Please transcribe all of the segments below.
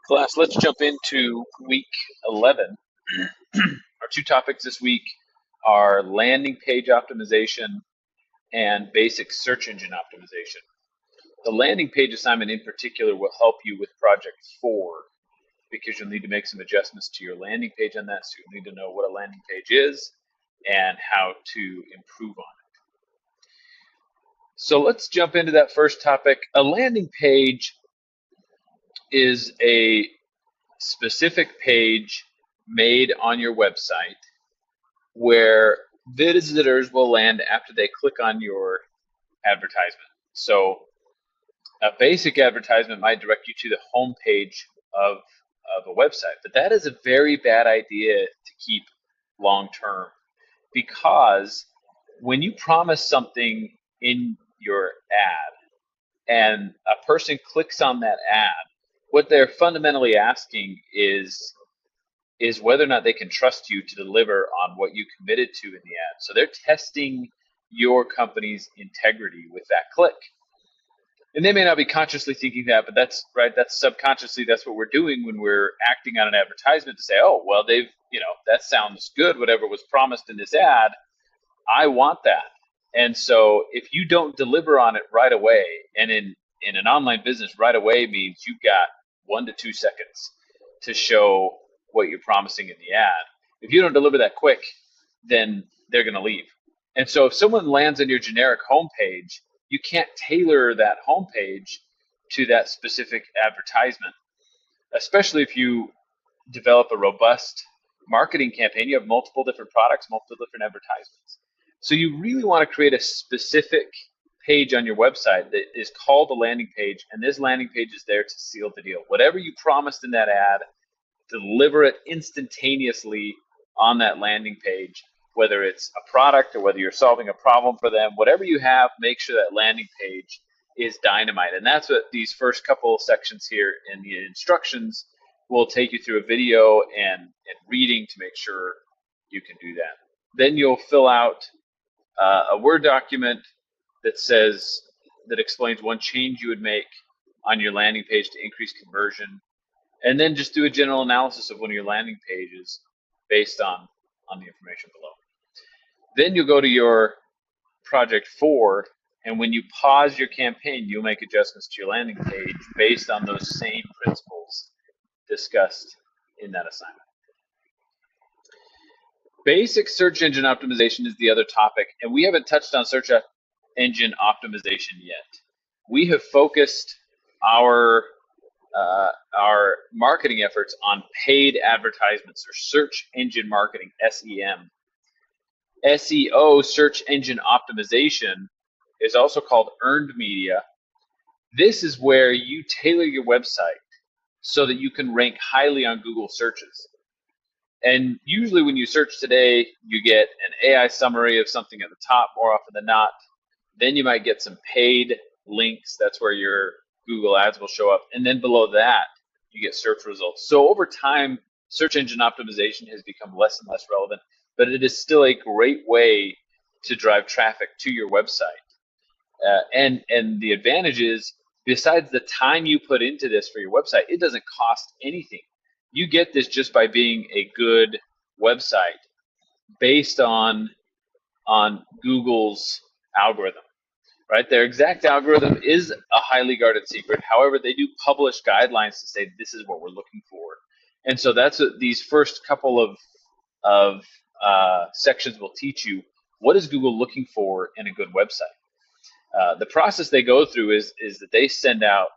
Class, let's jump into week 11. Our two topics this week are landing page optimization and basic search engine optimization. The landing page assignment in particular will help you with project 4 because you'll need to make some adjustments to your landing page on that, so you'll need to know what a landing page is and how to improve on it. So let's jump into that first topic. A landing page is a specific page made on your website where visitors will land after they click on your advertisement. So a basic advertisement might direct you to the home page of a website, but that is a very bad idea to keep long term, because when you promise something in your ad and a person clicks on that ad, what they're fundamentally asking is whether or not they can trust you to deliver on what you committed to in the ad. So they're testing your company's integrity with that click. And they may not be consciously thinking that, but that's right. That's subconsciously, that's what we're doing when we're acting on an advertisement to say, oh, well, that sounds good. Whatever was promised in this ad, I want that. And so if you don't deliver on it right away, and in an online business, right away means you've got 1 to 2 seconds to show what you're promising in the ad. If you don't deliver that quick, then they're going to leave. And so if someone lands on your generic homepage, you can't tailor that homepage to that specific advertisement, especially if you develop a robust marketing campaign. You have multiple different products, multiple different advertisements. So you really want to create a specific page on your website that is called a landing page, and this landing page is there to seal the deal. Whatever you promised in that ad, deliver it instantaneously on that landing page, whether it's a product or whether you're solving a problem for them. Whatever you have, make sure that landing page is dynamite. And that's what these first couple of sections here in the instructions will take you through, a video and reading to make sure you can do that. Then you'll fill out a Word document that explains one change you would make on your landing page to increase conversion, and then just do a general analysis of one of your landing pages based on the information below. Then you'll go to your project 4, and when you pause your campaign, you'll make adjustments to your landing page based on those same principles discussed in that assignment. Basic search engine optimization is the other topic, and we haven't touched on search engine optimization yet. We have focused our marketing efforts on paid advertisements, or search engine marketing, SEM. SEO, search engine optimization, is also called earned media. This is where you tailor your website so that you can rank highly on Google searches. And usually when you search today, you get an AI summary of something at the top more often than not. Then you might get some paid links. That's where your Google ads will show up. And then below that, you get search results. So over time, search engine optimization has become less and less relevant, but it is still a great way to drive traffic to your website. And the advantage is, besides the time you put into this for your website, it doesn't cost anything. You get this just by being a good website based on Google's algorithm, right? Their exact algorithm is a highly guarded secret. However, they do publish guidelines to say this is what we're looking for. And so that's what these first couple of sections will teach you. What is Google looking for in a good website? The process they go through is that they send out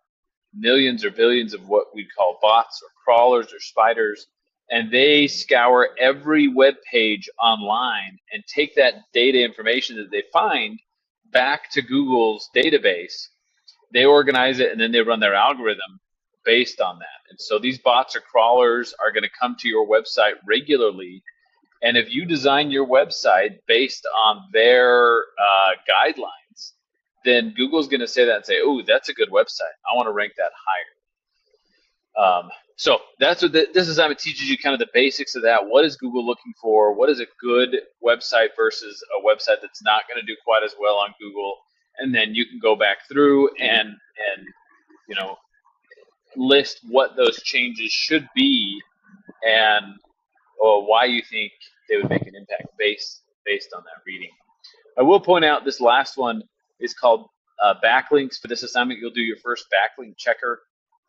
millions or billions of what we'd call bots or crawlers or spiders, and they scour every web page online and take that data information that they find back to Google's database. They organize it, and then they run their algorithm based on that. And so these bots or crawlers are going to come to your website regularly, and if you design your website based on their guidelines, then Google's going to say that and say, oh, that's a good website. I want to rank that higher. So that's what this assignment teaches you, kind of the basics of that. What is Google looking for? What is a good website versus a website that's not going to do quite as well on Google? And then you can go back through and list what those changes should be and or why you think they would make an impact based on that reading. I will point out this last one is called backlinks. For this assignment, you'll do your first backlink checker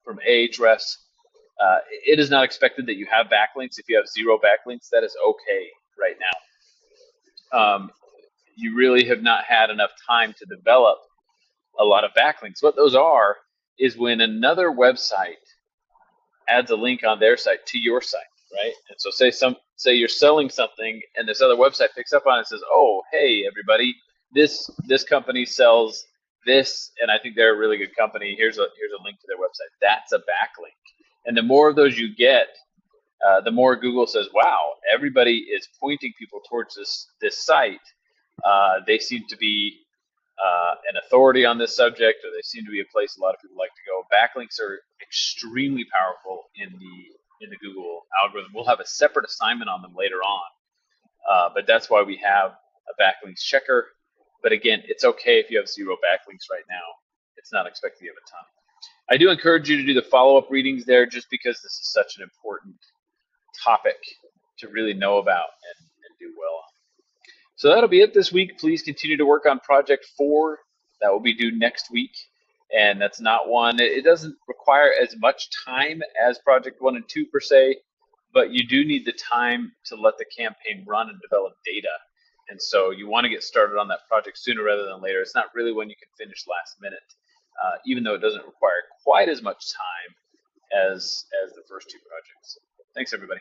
from Ahrefs. It is not expected that you have backlinks. If you have 0 backlinks, that is okay right now. You really have not had enough time to develop a lot of backlinks. What those are is when another website adds a link on their site to your site, right? And so say you're selling something and this other website picks up on it and says, "Oh, hey everybody, this company sells this, and I think they're a really good company. Here's a link to their website." That's a backlink. And the more of those you get, the more Google says, "Wow, everybody is pointing people towards this site. They seem to be an authority on this subject, or they seem to be a place a lot of people like to go." Backlinks are extremely powerful in the Google algorithm. We'll have a separate assignment on them later on, but that's why we have a backlinks checker. But again, it's okay if you have 0 backlinks right now. It's not expected you have a ton. I do encourage you to do the follow-up readings there, just because this is such an important topic to really know about and do well on. So that'll be it this week. Please continue to work on Project 4. That will be due next week. And that's not one, it doesn't require as much time as Project 1 and 2 per se, but you do need the time to let the campaign run and develop data. And so you want to get started on that project sooner rather than later. It's not really when you can finish last minute, even though it doesn't require quite as much time as the first 2 projects. Thanks, everybody.